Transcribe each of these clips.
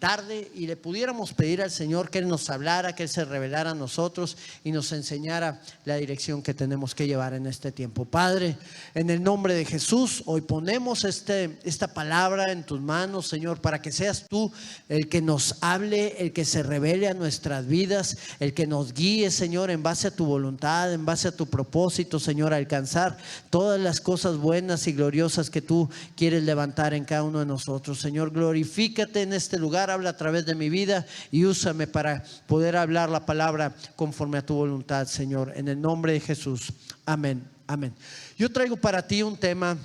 tarde y le pudiéramos pedir al Señor que Él nos hablara, que Él se revelara a nosotros y nos enseñara la dirección que tenemos que llevar en este tiempo. Padre, en el nombre de Jesús, hoy ponemos esta palabra en tus manos, Señor, para que seas tú el que nos hable, el que se revele a nuestras vidas, el que nos guíe, Señor, en base a tu voluntad, en base a tu propósito, Señor, a alcanzar todas las cosas buenas y gloriosas que tú quieres levantar en cada uno de nosotros. Señor, glorifícate en este lugar, habla a través de mi vida y úsame para poder hablar la palabra conforme a tu voluntad, Señor, en el nombre de Jesús. Amén, amén. Yo traigo para ti un tema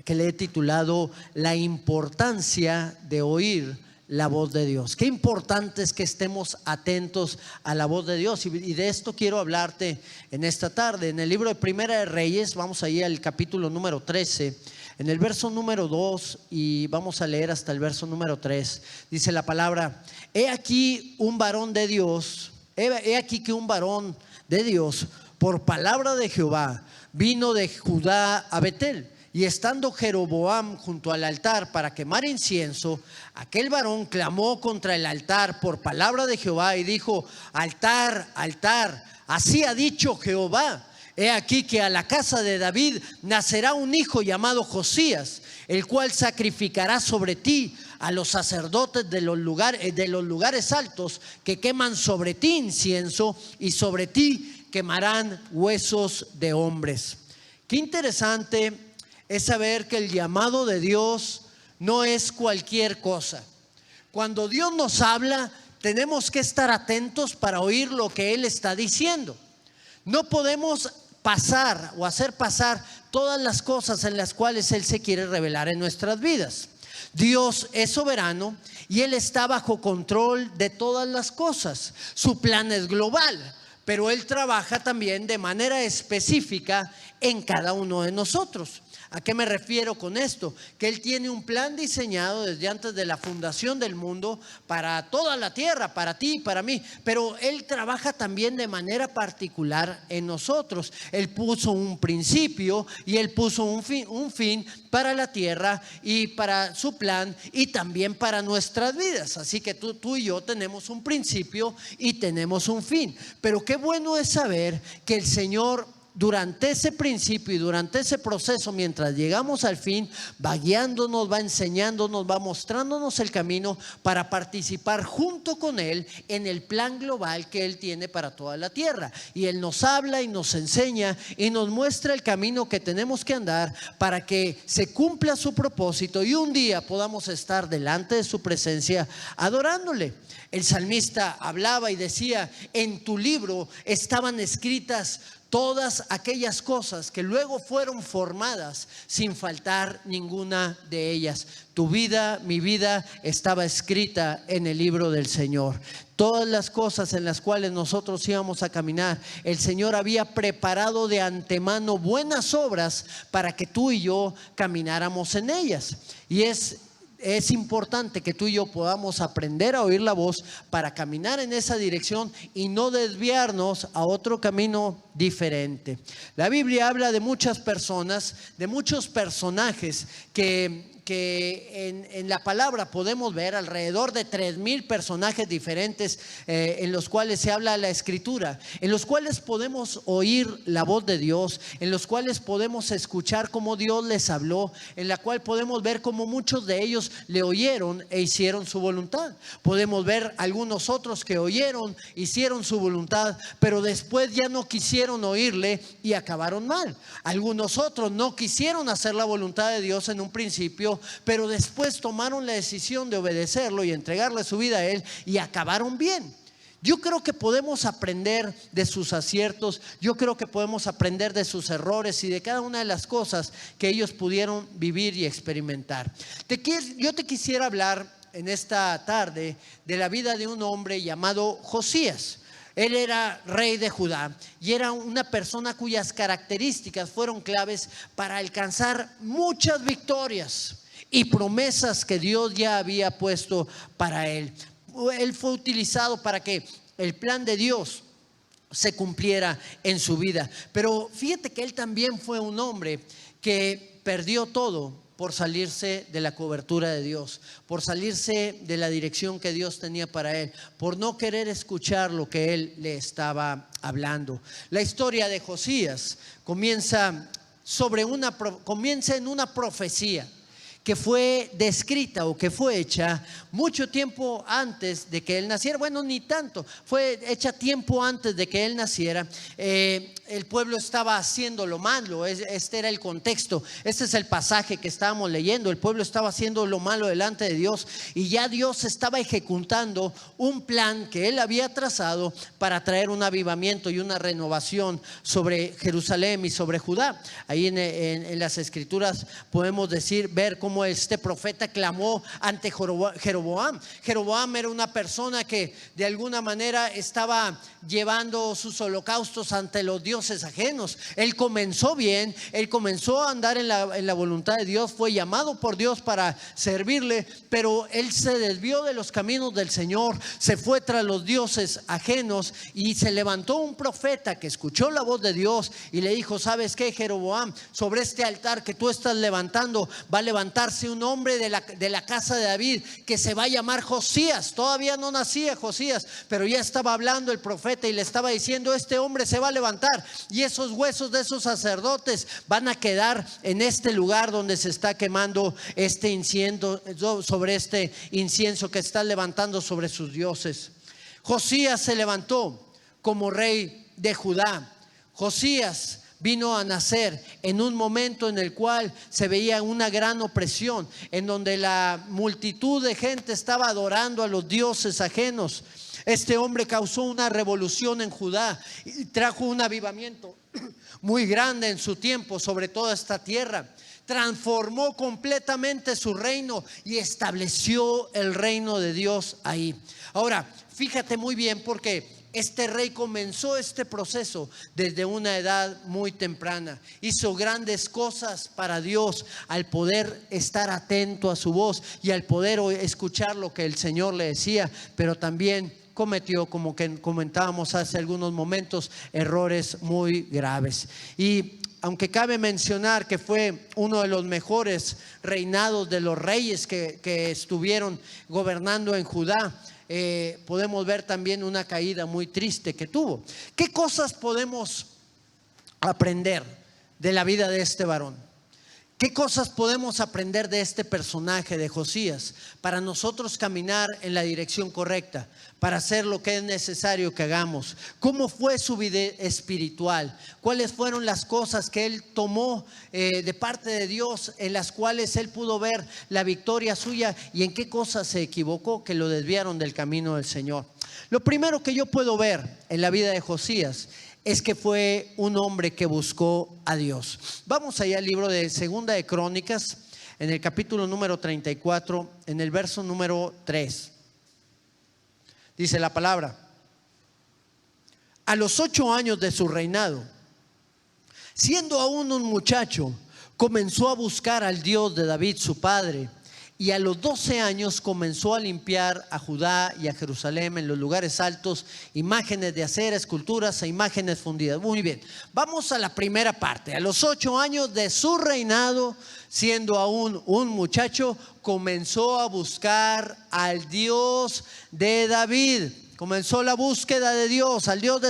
que le he titulado la importancia de oír la voz de Dios. Qué importante es que estemos atentos a la voz de Dios, y de esto quiero hablarte en esta tarde. En el libro de Primera de Reyes, vamos ahí al capítulo número 13, en el verso número 2, y vamos a leer hasta el verso número 3. Dice la palabra: he aquí un varón de Dios, he aquí que un varón de Dios, por palabra de Jehová, vino de Judá a Betel. Y estando Jeroboam junto al altar para quemar incienso, aquel varón clamó contra el altar por palabra de Jehová y dijo: altar, altar, así ha dicho Jehová, he aquí que a la casa de David nacerá un hijo llamado Josías, el cual sacrificará sobre ti a los sacerdotes de los lugares altos, que queman sobre ti incienso, y sobre ti quemarán huesos de hombres. Qué interesante es saber que el llamado de Dios no es cualquier cosa. Cuando Dios nos habla, tenemos que estar atentos para oír lo que Él está diciendo. No podemos pasar o hacer pasar todas las cosas en las cuales Él se quiere revelar en nuestras vidas. Dios es soberano y Él está bajo control de todas las cosas. Su plan es global, pero Él trabaja también de manera específica en cada uno de nosotros. ¿A qué me refiero con esto? Que Él tiene un plan diseñado desde antes de la fundación del mundo para toda la tierra, para ti y para mí. Pero Él trabaja también de manera particular en nosotros. Él puso un principio y Él puso un fin para la tierra y para su plan, y también para nuestras vidas. Así que tú y yo tenemos un principio y tenemos un fin. Pero qué bueno es saber que el Señor, durante ese principio y durante ese proceso, mientras llegamos al fin, va guiándonos, va enseñándonos, va mostrándonos el camino para participar junto con Él en el plan global que Él tiene para toda la tierra. Y Él nos habla y nos enseña y nos muestra el camino que tenemos que andar para que se cumpla su propósito y un día podamos estar delante de su presencia adorándole. El salmista hablaba y decía: en tu libro estaban escritas todas aquellas cosas que luego fueron formadas, sin faltar ninguna de ellas. Tu vida, mi vida, estaba escrita en el libro del Señor. Todas las cosas en las cuales nosotros íbamos a caminar, el Señor había preparado de antemano buenas obras para que tú y yo camináramos en ellas. Y es importante que tú y yo podamos aprender a oír la voz para caminar en esa dirección y no desviarnos a otro camino diferente. La Biblia habla de muchas personas, de muchos personajes que en la palabra podemos ver alrededor de 3,000 personajes diferentes en los cuales se habla la escritura, en los cuales podemos oír la voz de Dios, en los cuales podemos escuchar cómo Dios les habló, en la cual podemos ver cómo muchos de ellos le oyeron e hicieron su voluntad. Podemos ver algunos otros que oyeron, hicieron su voluntad, pero después ya no quisieron oírle y acabaron mal. Algunos otros no quisieron hacer la voluntad de Dios en un principio, pero después tomaron la decisión de obedecerlo y entregarle su vida a Él y acabaron bien. Yo creo que podemos aprender de sus aciertos, yo creo que podemos aprender de sus errores y de cada una de las cosas que ellos pudieron vivir y experimentar. Yo te quisiera hablar en esta tarde de la vida de un hombre llamado Josías. Él era rey de Judá y era una persona cuyas características fueron claves para alcanzar muchas victorias y promesas que Dios ya había puesto para él. Él fue utilizado para que el plan de Dios se cumpliera en su vida. Pero fíjate que él también fue un hombre que perdió todo por salirse de la cobertura de Dios, por salirse de la dirección que Dios tenía para él, por no querer escuchar lo que él le estaba hablando. La historia de Josías comienza en una profecía que fue descrita o que fue hecha mucho tiempo antes de que él naciera. Bueno, ni tanto, fue hecha tiempo antes de que él naciera. El pueblo estaba haciendo lo malo, este era el contexto, este es el pasaje que estábamos leyendo. El pueblo estaba haciendo lo malo delante de Dios y ya Dios estaba ejecutando un plan que él había trazado para traer un avivamiento y una renovación sobre Jerusalén y sobre Judá. Ahí en las escrituras podemos ver cómo este profeta clamó ante Jeroboam. Jeroboam era una persona que de alguna manera estaba llevando sus holocaustos ante los dioses ajenos. Él comenzó bien, él comenzó a andar en la voluntad de Dios, fue llamado por Dios para servirle, pero él se desvió de los caminos del Señor, se fue tras los dioses ajenos y se levantó un profeta que escuchó la voz de Dios y le dijo: ¿sabes qué, Jeroboam? Sobre este altar que tú estás levantando va a levantarse un hombre de la casa de David que se va a llamar Josías. Todavía no nacía Josías, pero ya estaba hablando el profeta y le estaba diciendo: este hombre se va a levantar y esos huesos de esos sacerdotes van a quedar en este lugar donde se está quemando este incienso, sobre este incienso que está levantando sobre sus dioses. Josías se levantó como rey de Judá. Josías vino a nacer en un momento en el cual se veía una gran opresión, en donde la multitud de gente estaba adorando a los dioses ajenos. Este hombre causó una revolución en Judá y trajo un avivamiento muy grande en su tiempo sobre toda esta tierra. Transformó completamente su reino y estableció el reino de Dios ahí. Ahora, fíjate muy bien, porque este rey comenzó este proceso desde una edad muy temprana. Hizo grandes cosas para Dios al poder estar atento a su voz y al poder escuchar lo que el Señor le decía, pero también cometió, como que comentábamos hace algunos momentos, errores muy graves. Y aunque cabe mencionar que fue uno de los mejores reinados de los reyes que estuvieron gobernando en Judá, podemos ver también una caída muy triste que tuvo. ¿Qué cosas podemos aprender de la vida de este varón? ¿Qué cosas podemos aprender de este personaje de Josías para nosotros caminar en la dirección correcta, para hacer lo que es necesario que hagamos? ¿Cómo fue su vida espiritual? ¿Cuáles fueron las cosas que él tomó de parte de Dios, en las cuales él pudo ver la victoria suya, y en qué cosas se equivocó que lo desviaron del camino del Señor? Lo primero que yo puedo ver en la vida de Josías es que fue un hombre que buscó a Dios. Vamos allá al libro de Segunda de Crónicas, en el capítulo número 34, en el verso número 3. Dice la palabra: a los 8 años de su reinado, siendo aún un muchacho, comenzó a buscar al Dios de David su padre. Y a los 12 años comenzó a limpiar a Judá y a Jerusalén en los lugares altos, imágenes de acera, esculturas e imágenes fundidas. Muy bien, vamos a la primera parte. A los 8 años de su reinado, siendo aún un muchacho, comenzó a buscar al Dios de David. Comenzó la búsqueda de Dios, al Dios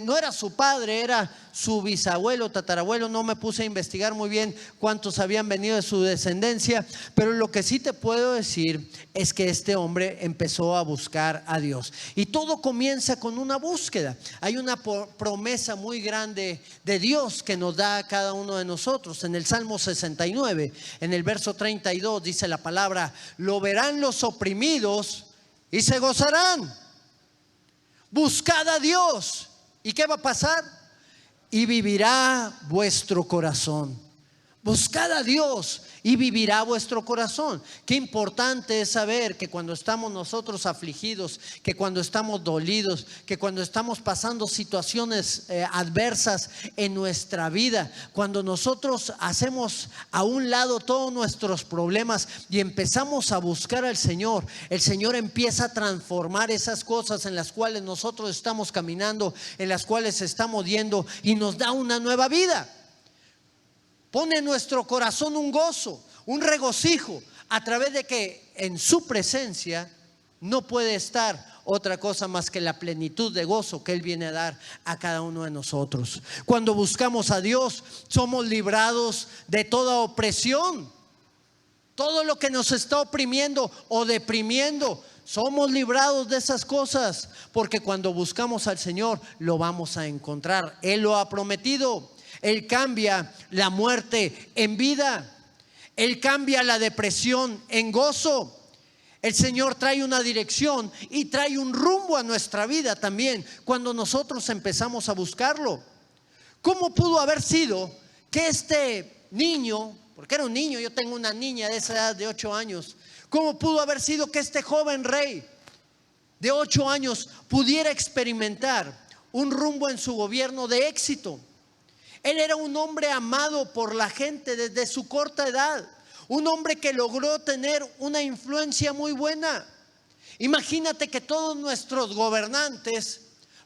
no era su padre, era su bisabuelo, tatarabuelo. No me puse a investigar muy bien cuántos habían venido de su descendencia, pero lo que sí te puedo decir es que este hombre empezó a buscar a Dios. Y todo comienza con una búsqueda. Hay una promesa muy grande de Dios que nos da a cada uno de nosotros. En el Salmo 69, en el verso 32, dice la palabra: lo verán los oprimidos y se gozarán. Buscad a Dios. ¿Y qué va a pasar? Y vivirá vuestro corazón. Buscad a Dios y vivirá vuestro corazón. Qué importante es saber que cuando estamos nosotros afligidos, que cuando estamos dolidos, que cuando estamos pasando situaciones adversas en nuestra vida, cuando nosotros hacemos a un lado todos nuestros problemas y empezamos a buscar al Señor, el Señor empieza a transformar esas cosas en las cuales nosotros estamos caminando, en las cuales estamos yendo, y nos da una nueva vida. Pone en nuestro corazón un gozo, un regocijo a través de que en su presencia no puede estar otra cosa más que la plenitud de gozo que Él viene a dar a cada uno de nosotros. Cuando buscamos a Dios, somos librados de toda opresión. Todo lo que nos está oprimiendo o deprimiendo, somos librados de esas cosas, porque cuando buscamos al Señor lo vamos a encontrar. Él lo ha prometido. Él cambia la muerte en vida. Él cambia la depresión en gozo. El Señor trae una dirección y trae un rumbo a nuestra vida también cuando nosotros empezamos a buscarlo. ¿Cómo pudo haber sido que este niño, porque era un niño, yo tengo una niña de esa edad de 8 años, cómo pudo haber sido que este joven rey de 8 años pudiera experimentar un rumbo en su gobierno de éxito? Él era un hombre amado por la gente desde su corta edad. Un hombre que logró tener una influencia muy buena. Imagínate que todos nuestros gobernantes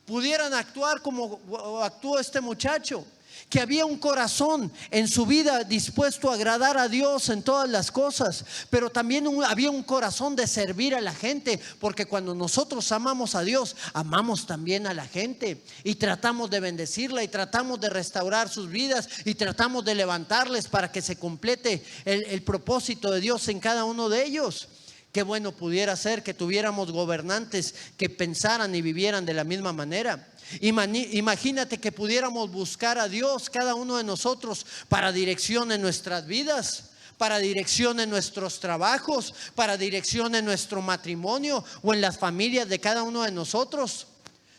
pudieran actuar como actuó este muchacho, que había un corazón en su vida dispuesto a agradar a Dios en todas las cosas, pero también había un corazón de servir a la gente, porque cuando nosotros amamos a Dios, amamos también a la gente y tratamos de bendecirla y tratamos de restaurar sus vidas y tratamos de levantarles para que se complete el propósito de Dios en cada uno de ellos. Qué bueno pudiera ser que tuviéramos gobernantes que pensaran y vivieran de la misma manera. Imagínate que pudiéramos buscar a Dios cada uno de nosotros para dirección en nuestras vidas, para dirección en nuestros trabajos, para dirección en nuestro matrimonio o en las familias de cada uno de nosotros.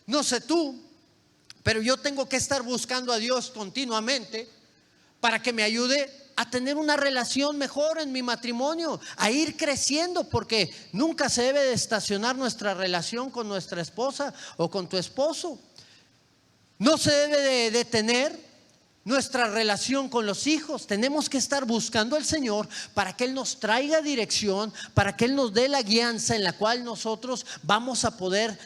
No sé tú, pero yo tengo que estar buscando a Dios continuamente para que me ayude a tener una relación mejor en mi matrimonio, a ir creciendo, porque nunca se debe de estacionar nuestra relación con nuestra esposa o con tu esposo. No se debe de detener nuestra relación con los hijos. Tenemos que estar buscando al Señor para que Él nos traiga dirección, para que Él nos dé la guianza en la cual nosotros vamos a poder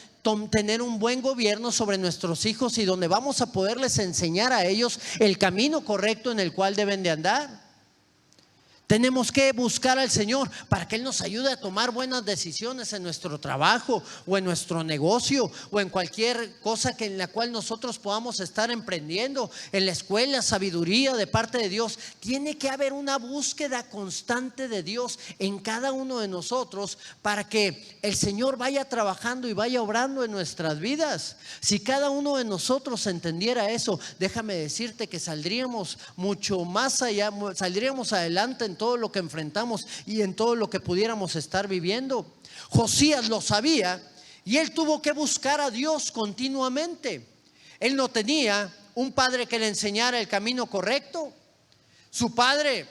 tener un buen gobierno sobre nuestros hijos y donde vamos a poderles enseñar a ellos el camino correcto en el cual deben de andar. Tenemos que buscar al Señor para que Él nos ayude a tomar buenas decisiones en nuestro trabajo o en nuestro negocio o en cualquier cosa en la cual nosotros podamos estar emprendiendo. En la escuela, sabiduría de parte de Dios. Tiene que haber una búsqueda constante de Dios en cada uno de nosotros para que el Señor vaya trabajando y vaya obrando en nuestras vidas. Si cada uno de nosotros entendiera eso, déjame decirte que saldríamos mucho más allá, saldríamos adelante en todo lo que enfrentamos y en todo lo que pudiéramos estar viviendo. Josías lo sabía y él tuvo que buscar a Dios continuamente. Él no tenía un padre que le enseñara el camino correcto. Su padre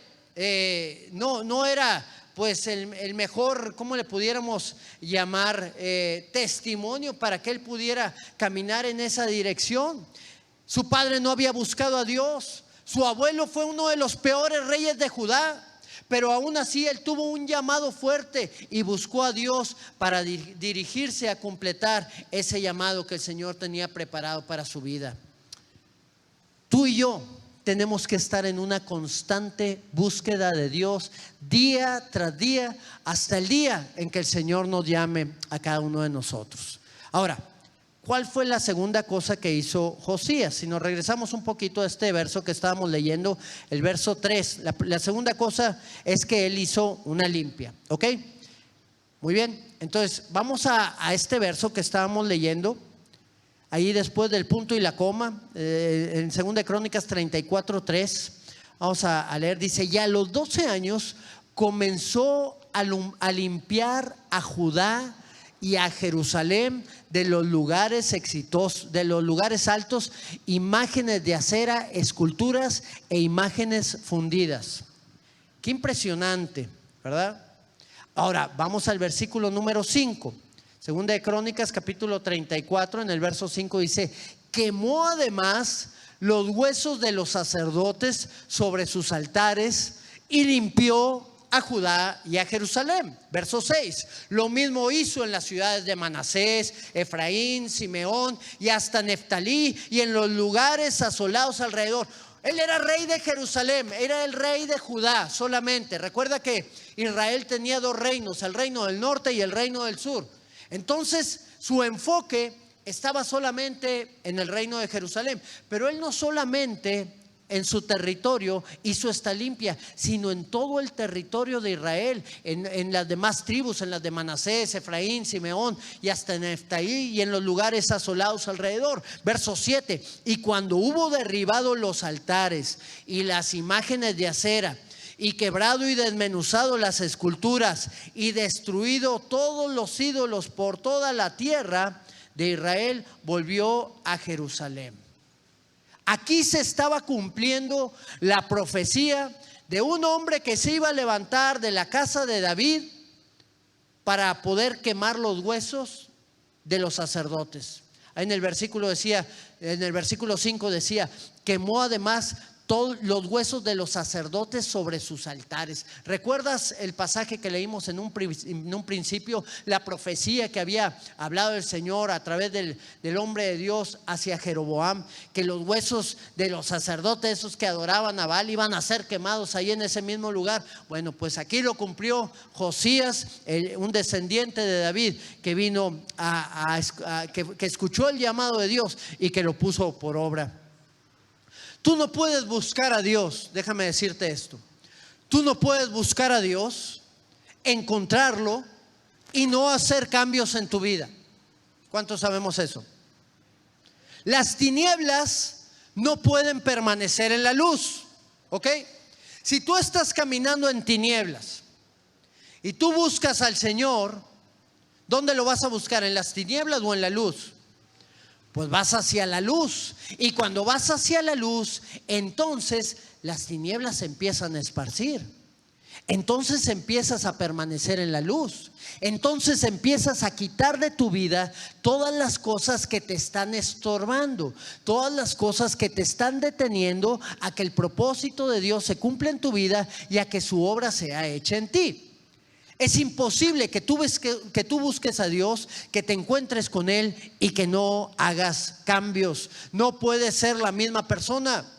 no era pues el mejor, ¿cómo le pudiéramos llamar? Testimonio para que él pudiera caminar en esa dirección. Su padre no había buscado a Dios. Su abuelo fue uno de los peores reyes de Judá, pero aún así él tuvo un llamado fuerte y buscó a Dios para dirigirse a completar ese llamado que el Señor tenía preparado para su vida. Tú y yo tenemos que estar en una constante búsqueda de Dios día tras día hasta el día en que el Señor nos llame a cada uno de nosotros. Ahora, ¿cuál fue la segunda cosa que hizo Josías? Si nos regresamos un poquito a este verso que estábamos leyendo, el verso 3, la segunda cosa es que él hizo una limpia, ¿ok? Muy bien, entonces vamos a este verso que estábamos leyendo, ahí después del punto y la coma, en 2 Crónicas 34:3, vamos a leer, dice: ya a los 12 años comenzó a limpiar a Judá y a Jerusalén de los lugares exitosos, de los lugares altos, imágenes de acera, esculturas e imágenes fundidas. Qué impresionante, ¿verdad? Ahora vamos al versículo número 5. Segunda de Crónicas capítulo 34, en el verso 5 dice: quemó además los huesos de los sacerdotes sobre sus altares y limpió a Judá y a Jerusalén. Verso 6, lo mismo hizo en las ciudades de Manasés, Efraín, Simeón y hasta Neftalí y en los lugares asolados alrededor. Él era rey de Jerusalén, era el rey de Judá solamente. Recuerda que Israel tenía dos reinos, el reino del norte y el reino del sur. Entonces su enfoque estaba solamente en el reino de Jerusalén. Pero él no solamente en su territorio hizo esta limpia, sino en todo el territorio de Israel, en las demás tribus, en las de Manasés, Efraín, Simeón y hasta en Neftalí y en los lugares asolados alrededor. Verso 7: y cuando hubo derribado los altares y las imágenes de acera, y quebrado y desmenuzado las esculturas, y destruido todos los ídolos por toda la tierra de Israel, volvió a Jerusalén. Aquí se estaba cumpliendo la profecía de un hombre que se iba a levantar de la casa de David para poder quemar los huesos de los sacerdotes. Ahí en el versículo 5 decía: quemó además todos los huesos de los sacerdotes sobre sus altares. ¿Recuerdas el pasaje que leímos en un principio? La profecía que había hablado el Señor a través del hombre de Dios hacia Jeroboam, que los huesos de los sacerdotes, esos que adoraban a Baal, iban a ser quemados ahí en ese mismo lugar. Bueno, pues aquí lo cumplió Josías, un descendiente de David, que vino que escuchó el llamado de Dios y que lo puso por obra. Tú no puedes buscar a Dios, déjame decirte esto. Tú no puedes buscar a Dios, encontrarlo y no hacer cambios en tu vida. ¿Cuántos sabemos eso? Las tinieblas no pueden permanecer en la luz, ¿ok? Si tú estás caminando en tinieblas y tú buscas al Señor, ¿dónde lo vas a buscar? ¿En las tinieblas o en la luz? Pues vas hacia la luz, y cuando vas hacia la luz, entonces las tinieblas se empiezan a esparcir. Entonces empiezas a permanecer en la luz. Entonces empiezas a quitar de tu vida todas las cosas que te están estorbando, todas las cosas que te están deteniendo a que el propósito de Dios se cumpla en tu vida y a que su obra sea hecha en ti. Es imposible que tú busques a Dios, que te encuentres con Él y que no hagas cambios. No puedes ser la misma persona.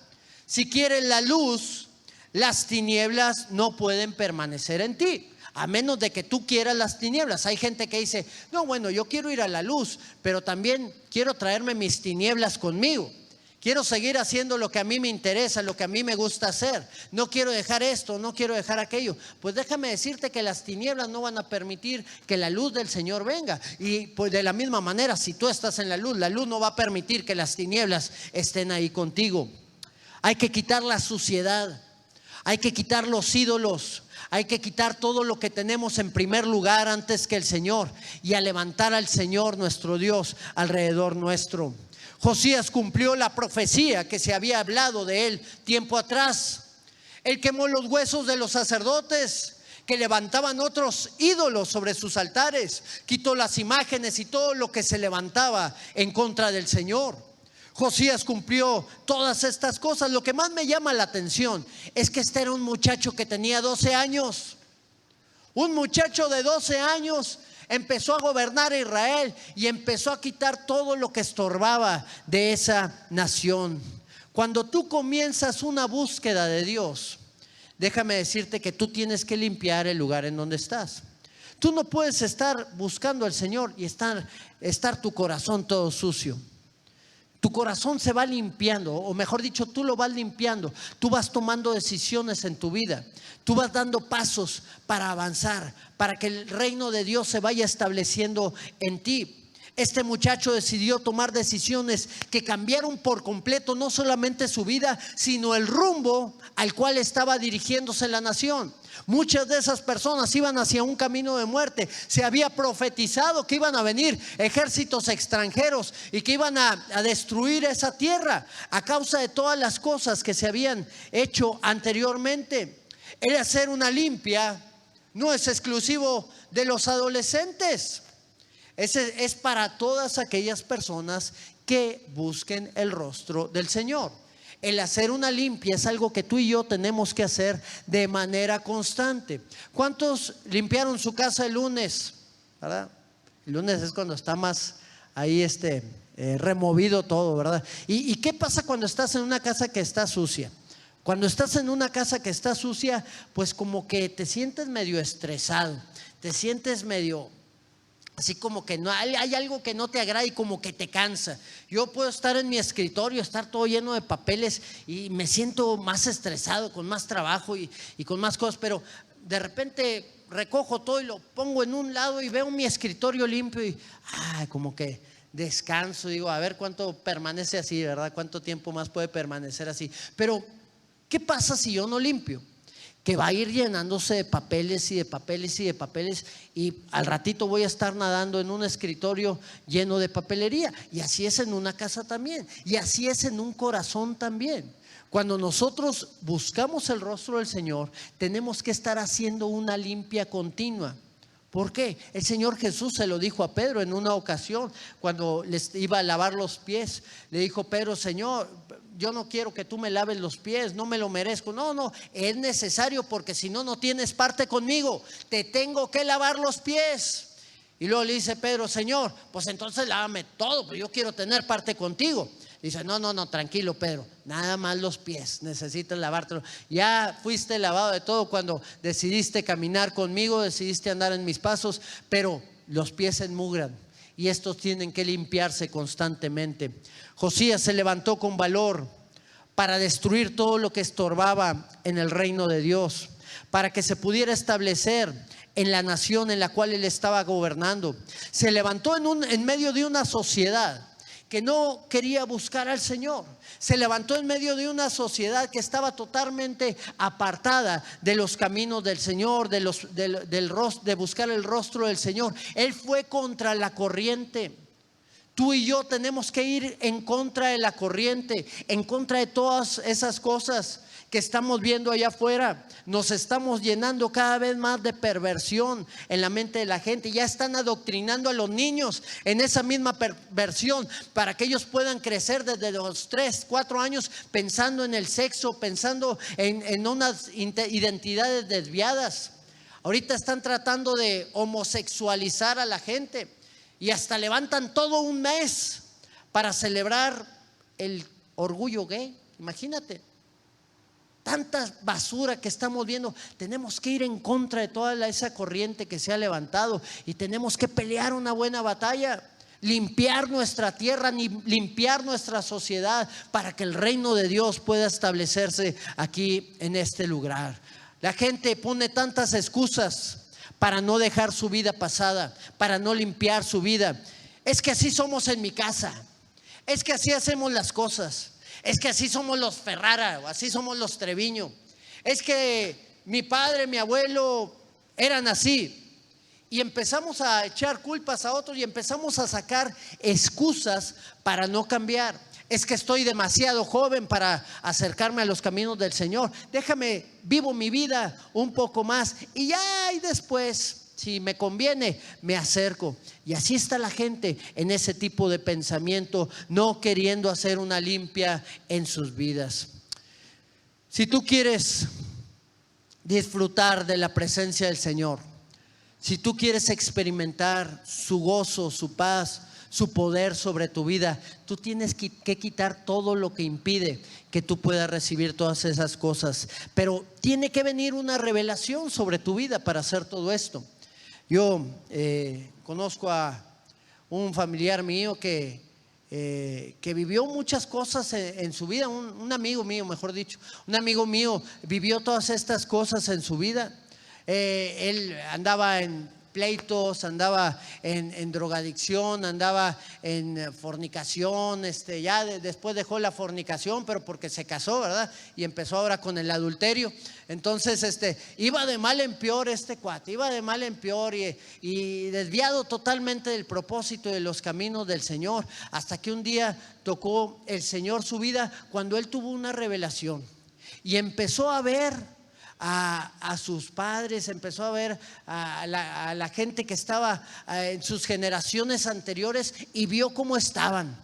Si quieres la luz, las tinieblas no pueden permanecer en ti, a menos de que tú quieras las tinieblas. Hay gente que dice: no, bueno, yo quiero ir a la luz, pero también quiero traerme mis tinieblas conmigo. Quiero seguir haciendo lo que a mí me interesa, lo que a mí me gusta hacer. No quiero dejar esto, no quiero dejar aquello. Pues déjame decirte que las tinieblas no van a permitir que la luz del Señor venga. Y pues de la misma manera, si tú estás en la luz no va a permitir que las tinieblas estén ahí contigo. Hay que quitar la suciedad, hay que quitar los ídolos, hay que quitar todo lo que tenemos en primer lugar antes que el Señor, y a levantar al Señor nuestro Dios alrededor nuestro. Josías cumplió la profecía que se había hablado de él tiempo atrás. Él quemó los huesos de los sacerdotes que levantaban otros ídolos sobre sus altares. Quitó las imágenes y todo lo que se levantaba en contra del Señor. Josías cumplió todas estas cosas. Lo que más me llama la atención es que este era un muchacho que tenía 12 años. Un muchacho de 12 años empezó a gobernar a Israel y empezó a quitar todo lo que estorbaba de esa nación. Cuando tú comienzas una búsqueda de Dios, déjame decirte que tú tienes que limpiar el lugar en donde estás. Tú no puedes estar buscando al Señor y estar tu corazón todo sucio. Tu corazón se va limpiando, o mejor dicho, tú lo vas limpiando. Tú vas tomando decisiones en tu vida. Tú vas dando pasos para avanzar, para que el reino de Dios se vaya estableciendo en ti. Este muchacho decidió tomar decisiones que cambiaron por completo no solamente su vida, sino el rumbo al cual estaba dirigiéndose la nación. Muchas de esas personas iban hacia un camino de muerte. Se había profetizado que iban a venir ejércitos extranjeros y que iban a destruir esa tierra a causa de todas las cosas que se habían hecho anteriormente. El hacer una limpia no es exclusivo de los adolescentes. Es para todas aquellas personas que busquen el rostro del Señor. El hacer una limpia es algo que tú y yo tenemos que hacer de manera constante. ¿Cuántos limpiaron su casa el lunes? ¿Verdad? El lunes es cuando está más ahí removido todo, ¿verdad? ¿Y qué pasa cuando estás en una casa que está sucia? Cuando estás en una casa que está sucia, pues como que te sientes medio estresado, te sientes medio así como que no, hay algo que no te agrada y como que te cansa. Yo puedo estar en mi escritorio, estar todo lleno de papeles y me siento más estresado, con más trabajo y con más cosas, pero de repente recojo todo y lo pongo en un lado y veo mi escritorio limpio y como que descanso, digo, a ver cuánto permanece así, ¿verdad? ¿Cuánto tiempo más puede permanecer así? Pero ¿qué pasa si yo no limpio? Que va a ir llenándose de papeles y de papeles y de papeles, y al ratito voy a estar nadando en un escritorio lleno de papelería. Y así es en una casa también, y así es en un corazón también. Cuando nosotros buscamos el rostro del Señor, tenemos que estar haciendo una limpia continua. ¿Por qué? El Señor Jesús se lo dijo a Pedro en una ocasión cuando les iba a lavar los pies. Le dijo Pedro: Señor, yo no quiero que tú me laves los pies, no me lo merezco. No, es necesario, porque si no, no tienes parte conmigo, te tengo que lavar los pies. Y luego le dice Pedro: Señor, pues entonces lávame todo, pues yo quiero tener parte contigo. Dice: no, tranquilo Pedro, nada más los pies, necesitas lavártelo. Ya fuiste lavado de todo cuando decidiste caminar conmigo, decidiste andar en mis pasos, pero los pies se enmugran y estos tienen que limpiarse constantemente. Josías se levantó con valor para destruir todo lo que estorbaba en el reino de Dios, para que se pudiera establecer en la nación en la cual él estaba gobernando. Se levantó en medio de una sociedad que no quería buscar al Señor. Se levantó en medio de una sociedad que estaba totalmente apartada de los caminos del Señor, de buscar el rostro del Señor. Él fue contra la corriente. Tú y yo tenemos que ir en contra de la corriente, en contra de todas esas cosas que estamos viendo allá afuera. Nos estamos llenando cada vez más de perversión en la mente de la gente. Ya están adoctrinando a los niños en esa misma perversión, para que ellos puedan crecer desde los 3, 4 años pensando en el sexo, pensando en unas identidades desviadas. Ahorita están tratando de homosexualizar a la gente y hasta levantan todo un mes para celebrar el orgullo gay. Imagínate. Tanta basura que estamos viendo. Tenemos que ir en contra de toda esa corriente que se ha levantado, y tenemos que pelear una buena batalla, limpiar nuestra tierra, limpiar nuestra sociedad, para que el reino de Dios pueda establecerse aquí en este lugar. La gente pone tantas excusas para no dejar su vida pasada, para no limpiar su vida. Es que así somos en mi casa, es que así hacemos las cosas, es que así somos los Ferrara, o así somos los Treviño, es que mi padre, mi abuelo eran así. Y empezamos a echar culpas a otros y empezamos a sacar excusas para no cambiar. Es que estoy demasiado joven para acercarme a los caminos del Señor. Déjame, vivo mi vida un poco más y ya, y después, si me conviene, me acerco. Y así está la gente en ese tipo de pensamiento, no queriendo hacer una limpia en sus vidas. Si tú quieres disfrutar de la presencia del Señor, si tú quieres experimentar su gozo, su paz, su poder sobre tu vida, tú tienes que quitar todo lo que impide que tú puedas recibir todas esas cosas. Pero tiene que venir una revelación sobre tu vida para hacer todo esto. Yo conozco a un familiar mío que vivió muchas cosas en su vida. Un amigo mío, mejor dicho, un amigo mío vivió todas estas cosas en su vida. Él andaba en pleitos, andaba en drogadicción, andaba en fornicación, ya después dejó la fornicación, pero porque se casó, ¿verdad? Y empezó ahora con el adulterio. Entonces iba de mal en peor este cuate, iba de mal en peor y desviado totalmente del propósito y de los caminos del Señor, hasta que un día tocó el Señor su vida cuando él tuvo una revelación y empezó a ver a sus padres, empezó a ver a la gente que estaba en sus generaciones anteriores, y vio cómo estaban.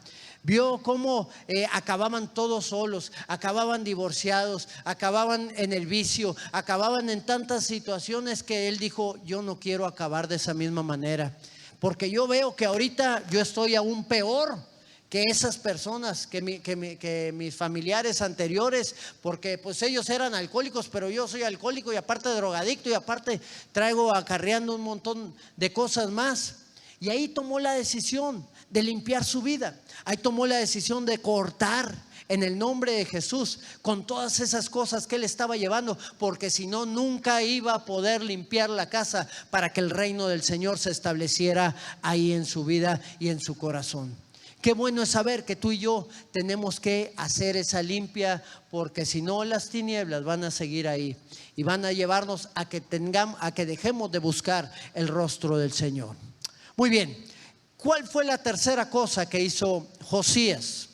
Vio cómo acababan todos solos, acababan divorciados, acababan en el vicio, acababan en tantas situaciones que él dijo: yo no quiero acabar de esa misma manera. porque yo veo que ahorita yo estoy aún peor que esas personas, que mis familiares anteriores, porque pues ellos eran alcohólicos, pero yo soy alcohólico y aparte drogadicto y aparte traigo acarreando un montón de cosas más. Y ahí tomó la decisión de limpiar su vida. Ahí tomó la decisión de cortar en el nombre de Jesús con todas esas cosas que él estaba llevando, porque si no, nunca iba a poder limpiar la casa para que el reino del Señor se estableciera ahí en su vida y en su corazón. Qué bueno es saber que tú y yo tenemos que hacer esa limpia, porque si no, las tinieblas van a seguir ahí y van a llevarnos a que dejemos de buscar el rostro del Señor. Muy bien, ¿cuál fue la tercera cosa que hizo Josías?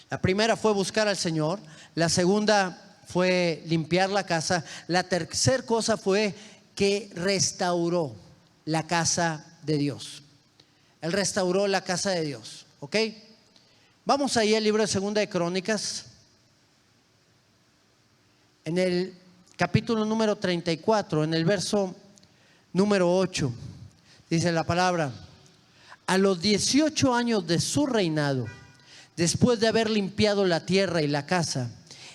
La primera fue buscar al Señor, la segunda fue limpiar la casa, la tercera cosa fue que restauró la casa de Dios. Él restauró la casa de Dios, ¿ok? Vamos ahí al libro de Segunda de Crónicas, en el capítulo número 34, en el verso número 8, dice la palabra: a los 18 años de su reinado, después de haber limpiado la tierra y la casa,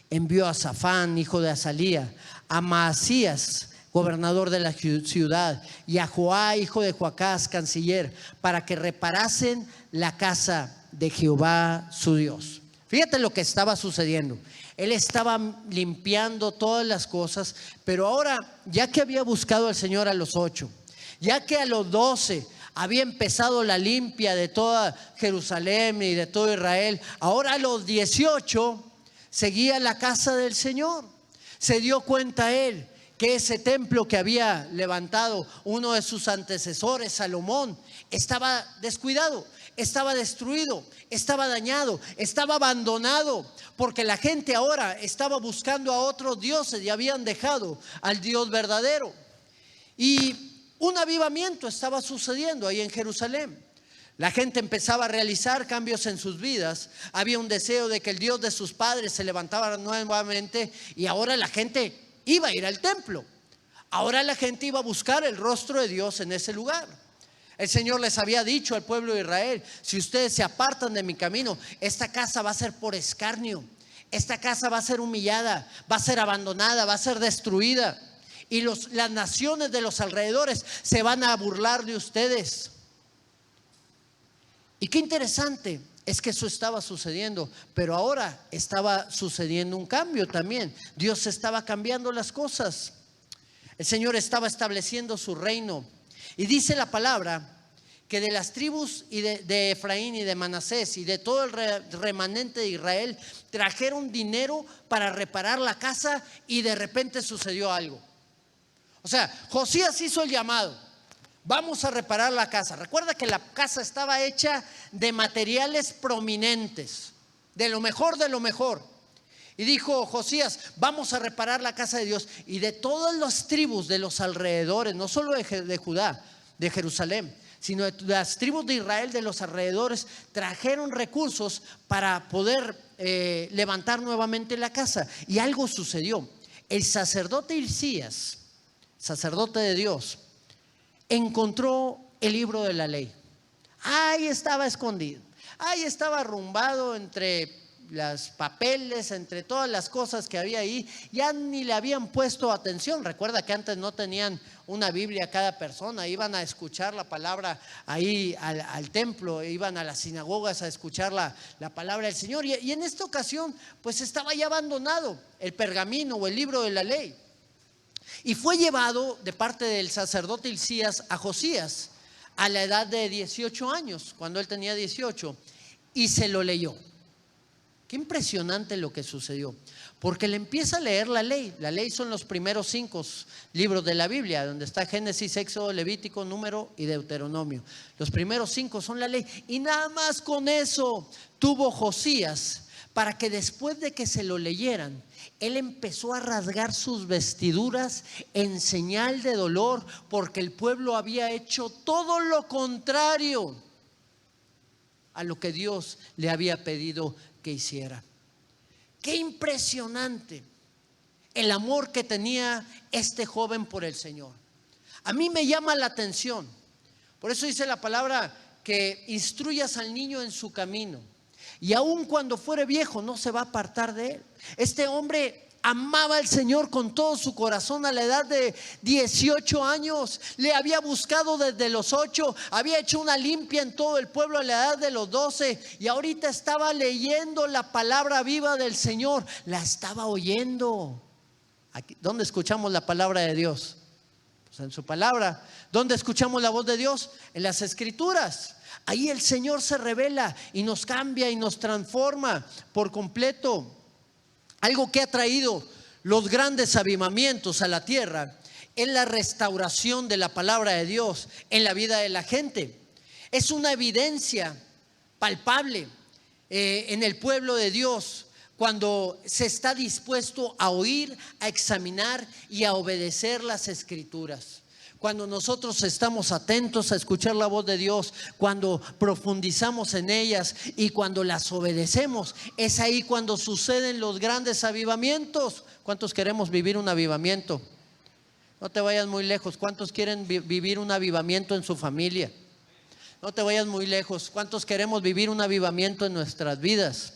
envió a Safán, hijo de Azalía, a Maasías, gobernador de la ciudad, y a Joá, hijo de Joacás, canciller, para que reparasen la casa de Jehová su Dios. Fíjate lo que estaba sucediendo. Él estaba limpiando todas las cosas, pero ahora, ya que había buscado al Señor a los 8, ya que a los 12 había empezado la limpia de toda Jerusalén y de todo Israel, ahora a los 18 seguía la casa del Señor. Se dio cuenta él que ese templo que había levantado uno de sus antecesores, Salomón, estaba descuidado, estaba destruido, estaba dañado, estaba abandonado, porque la gente ahora estaba buscando a otros dioses y habían dejado al Dios verdadero. Y un avivamiento estaba sucediendo ahí en Jerusalén. La gente empezaba a realizar cambios en sus vidas. Había un deseo de que el Dios de sus padres se levantara nuevamente, y ahora la gente iba a ir al templo. Ahora la gente iba a buscar el rostro de Dios en ese lugar. El Señor les había dicho al pueblo de Israel: si ustedes se apartan de mi camino, esta casa va a ser por escarnio, esta casa va a ser humillada, va a ser abandonada, va a ser destruida, y las naciones de los alrededores se van a burlar de ustedes. Y qué interesante es que eso estaba sucediendo, pero ahora estaba sucediendo un cambio también. Dios estaba cambiando las cosas. El Señor estaba estableciendo su reino. Y dice la palabra que de las tribus de Efraín y de Manasés y de todo el remanente de Israel trajeron dinero para reparar la casa, y de repente sucedió algo. O sea, Josías hizo el llamado: vamos a reparar la casa. Recuerda que la casa estaba hecha de materiales prominentes, de lo mejor de lo mejor. Y dijo Josías: vamos a reparar la casa de Dios. Y de todas las tribus de los alrededores, no solo de Judá, de Jerusalén, sino de las tribus de Israel de los alrededores, trajeron recursos para poder levantar nuevamente la casa. Y algo sucedió. El sacerdote Hilcías, sacerdote de Dios, encontró el libro de la ley. Ahí estaba escondido, ahí estaba arrumbado entre los papeles, entre todas las cosas que había ahí. Ya ni le habían puesto atención. Recuerda que antes no tenían una Biblia cada persona, iban a escuchar la palabra ahí al templo, iban a las sinagogas a escuchar la palabra del Señor. Y en esta ocasión pues estaba ya abandonado el pergamino o el libro de la ley. Y fue llevado de parte del sacerdote Hilcías a Josías a la edad de 18 años, cuando él tenía 18, y se lo leyó. Qué impresionante lo que sucedió, porque le empieza a leer la ley. La ley son los primeros 5 libros de la Biblia, donde está Génesis, Éxodo, Levítico, Número y Deuteronomio. Los primeros 5 son la ley, y nada más con eso tuvo Josías para que después de que se lo leyeran, él empezó a rasgar sus vestiduras en señal de dolor, porque el pueblo había hecho todo lo contrario a lo que Dios le había pedido que hiciera. Qué impresionante el amor que tenía este joven por el Señor. A mí me llama la atención, Por eso dice la palabra que instruyas al niño en su camino, y aun cuando fuere viejo no se va a apartar de él. Este hombre amaba al Señor con todo su corazón a la edad de 18 años. Le había buscado desde los 8, había hecho una limpia en todo el pueblo a la edad de los 12, y ahorita estaba leyendo la palabra viva del Señor, la estaba oyendo. Aquí, ¿dónde escuchamos la palabra de Dios? Pues en su palabra. ¿Dónde escuchamos la voz de Dios? En las Escrituras. Ahí el Señor se revela y nos cambia y nos transforma por completo. Algo que ha traído los grandes avivamientos a la tierra es la restauración de la palabra de Dios en la vida de la gente. Es una evidencia palpable en el pueblo de Dios cuando se está dispuesto a oír, a examinar y a obedecer las Escrituras. Cuando nosotros estamos atentos a escuchar la voz de Dios, cuando profundizamos en ellas y cuando las obedecemos, es ahí cuando suceden los grandes avivamientos. ¿Cuántos queremos vivir un avivamiento? No te vayas muy lejos. ¿Cuántos quieren vivir un avivamiento en su familia? No te vayas muy lejos. ¿Cuántos queremos vivir un avivamiento en nuestras vidas?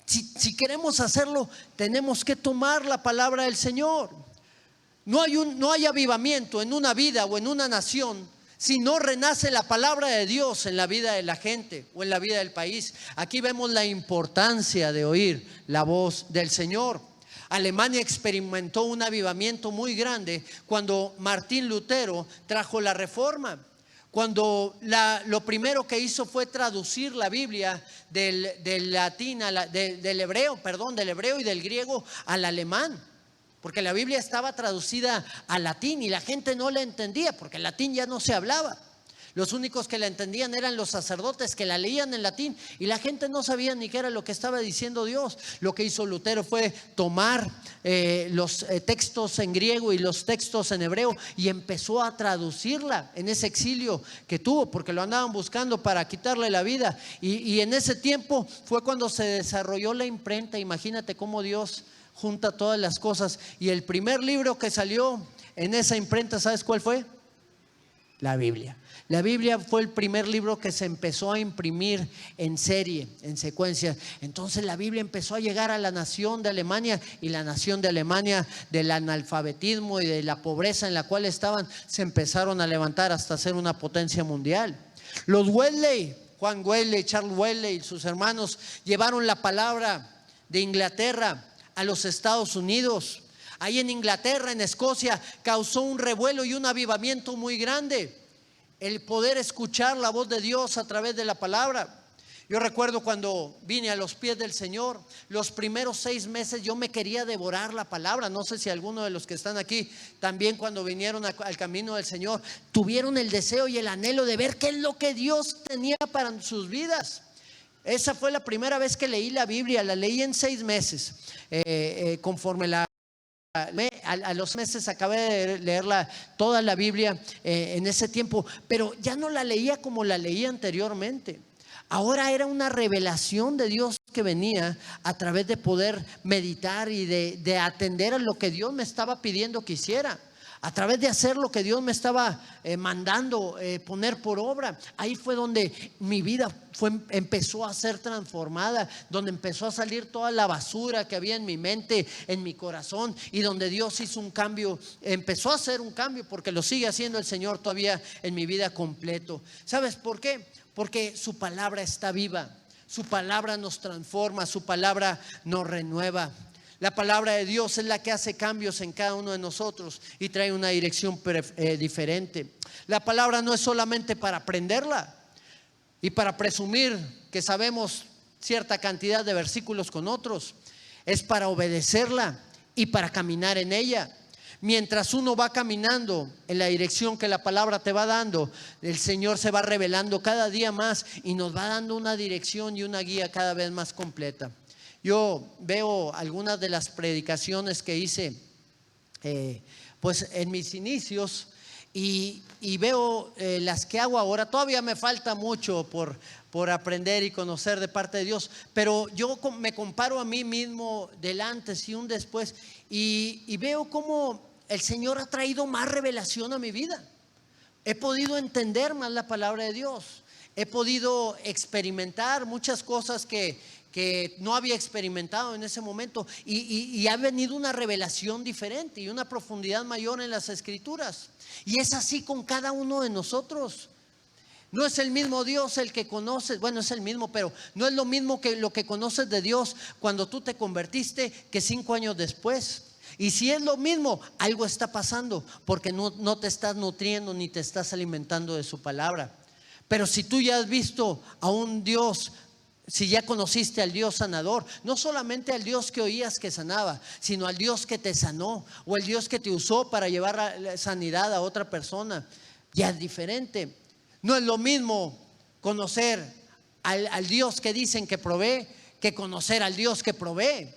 Si queremos hacerlo, tenemos que tomar la palabra del Señor. No hay avivamiento en una vida o en una nación si no renace la palabra de Dios en la vida de la gente o en la vida del país. Aquí vemos la importancia de oír la voz del Señor. Alemania experimentó un avivamiento muy grande cuando Martín Lutero trajo la Reforma. Cuando lo primero que hizo fue traducir la Biblia del latín, del hebreo y del griego al alemán. Porque la Biblia estaba traducida al latín y la gente no la entendía, porque el latín ya no se hablaba. Los únicos que la entendían eran los sacerdotes, que la leían en latín, y la gente no sabía ni qué era lo que estaba diciendo Dios. Lo que hizo Lutero fue tomar los textos en griego y los textos en hebreo y empezó a traducirla en ese exilio que tuvo, porque lo andaban buscando para quitarle la vida. Y en ese tiempo fue cuando se desarrolló la imprenta. Imagínate cómo Dios junta todas las cosas. Y el primer libro que salió en esa imprenta, ¿sabes cuál fue? La Biblia. La Biblia fue el primer libro que se empezó a imprimir en serie, en secuencia. Entonces la Biblia empezó a llegar a la nación de Alemania, y la nación de Alemania, del analfabetismo y de la pobreza en la cual estaban, se empezaron a levantar hasta ser una potencia mundial. Los Wesley, Juan Wesley, Charles Wesley y sus hermanos llevaron la palabra de Inglaterra a los Estados Unidos. Ahí en Inglaterra, en Escocia, causó un revuelo y un avivamiento muy grande el poder escuchar la voz de Dios a través de la palabra. Yo recuerdo cuando vine a los pies del Señor, los primeros 6 meses yo me quería devorar la palabra. No sé si alguno de los que están aquí también, cuando vinieron al camino del Señor, tuvieron el deseo y el anhelo de ver qué es lo que Dios tenía para sus vidas. Esa fue la primera vez que leí la Biblia. La leí en 6 meses, conforme a los meses acabé de leerla toda la Biblia en ese tiempo, pero ya no la leía como la leía anteriormente. Ahora era una revelación de Dios que venía a través de poder meditar y de atender a lo que Dios me estaba pidiendo que hiciera. A través de hacer lo que Dios me estaba mandando poner por obra. Ahí fue donde mi vida empezó a ser transformada, donde empezó a salir toda la basura que había en mi mente, en mi corazón, y donde Dios hizo un cambio, empezó a hacer un cambio, porque lo sigue haciendo el Señor todavía en mi vida completo. ¿Sabes por qué? Porque su palabra está viva, su palabra nos transforma, su palabra nos renueva. La palabra de Dios es la que hace cambios en cada uno de nosotros y trae una dirección diferente. La palabra no es solamente para aprenderla y para presumir que sabemos cierta cantidad de versículos con otros. Es para obedecerla y para caminar en ella. Mientras uno va caminando en la dirección que la palabra te va dando, el Señor se va revelando cada día más y nos va dando una dirección y una guía cada vez más completa. Yo veo algunas de las predicaciones que hice pues en mis inicios y veo las que hago ahora. Todavía me falta mucho por aprender y conocer de parte de Dios, pero yo me comparo a mí mismo del antes y un después y veo cómo el Señor ha traído más revelación a mi vida. He podido entender más la palabra de Dios. He podido experimentar muchas cosas que no había experimentado en ese momento. Y ha venido una revelación diferente y una profundidad mayor en las Escrituras. Y es así con cada uno de nosotros. No es el mismo Dios el que conoces, bueno, es el mismo, pero no es lo mismo que lo que conoces de Dios cuando tú te convertiste que 5 años después. Y si es lo mismo, algo está pasando, porque no te estás nutriendo ni te estás alimentando de su palabra. Pero si tú ya has visto a un Dios, si ya conociste al Dios sanador, no solamente al Dios que oías que sanaba, sino al Dios que te sanó, o el Dios que te usó para llevar la sanidad a otra persona, ya es diferente. No es lo mismo conocer al Dios que dicen que provee que conocer al Dios que provee.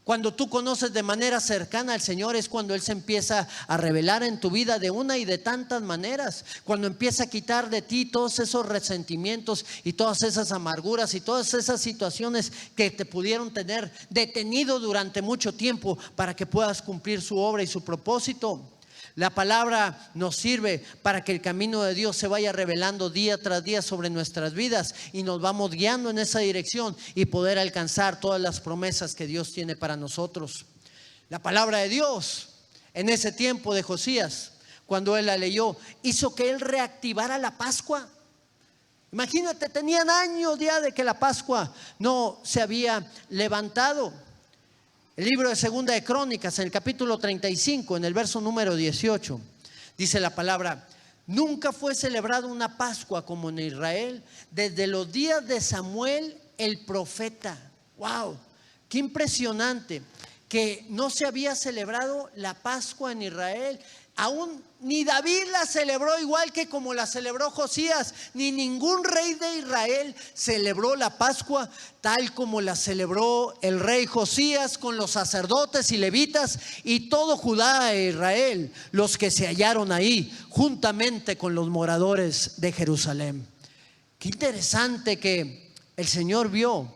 Cuando tú conoces de manera cercana al Señor es cuando Él se empieza a revelar en tu vida de una y de tantas maneras. Cuando empieza a quitar de ti todos esos resentimientos y todas esas amarguras y todas esas situaciones que te pudieron tener detenido durante mucho tiempo para que puedas cumplir su obra y su propósito. La palabra nos sirve para que el camino de Dios se vaya revelando día tras día sobre nuestras vidas y nos vamos guiando en esa dirección y poder alcanzar todas las promesas que Dios tiene para nosotros. La palabra de Dios en ese tiempo de Josías, cuando él la leyó, hizo que él reactivara la Pascua. Imagínate, tenían años ya de que la Pascua no se había levantado. El libro de Segunda de Crónicas, en el capítulo 35, en el verso número 18, dice la palabra: nunca fue celebrada una Pascua como en Israel desde los días de Samuel el profeta. ¡Wow! ¡Qué impresionante! Que no se había celebrado la Pascua en Israel. Aún ni David la celebró igual que como la celebró Josías, ni ningún rey de Israel celebró la Pascua tal como la celebró el rey Josías con los sacerdotes y levitas y todo Judá e Israel, los que se hallaron ahí juntamente con los moradores de Jerusalén. Qué interesante que el Señor vio